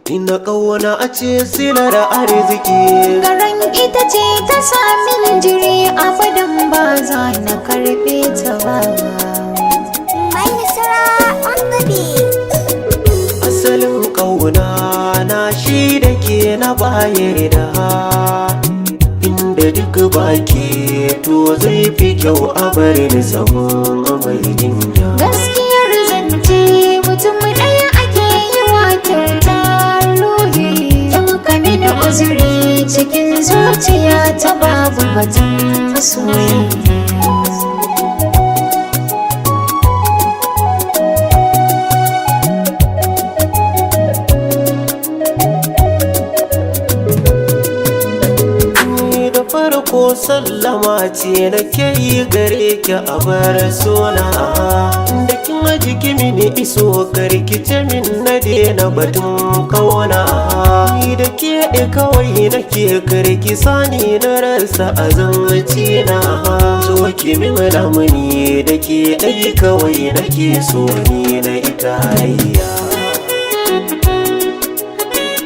Ina ƙauna a ce silar arziki. Garan ita ce ta samin jiri abadan ba za na karɓe ta ba. Mai Nasara on the beat. Asalin ƙauna na shi da ke na bayar da inda duk baki to zai fi kyau a bari da sabon mai jinya. Gaskiyar zance mutum ɗaya ake yi wa kyauta ruhi. Yau ka mini uzuri cikin zuciya ta babu batun masoyi. Farko sallama ce nake yi gare ki a bar sona da kin jiki mini iso karkice min na daina batun kauna. Ni da ke kawai nake karki sani na rasa a zanci na. So ki min lamuni da ke ɗai kawai nake so ni na ita hayya.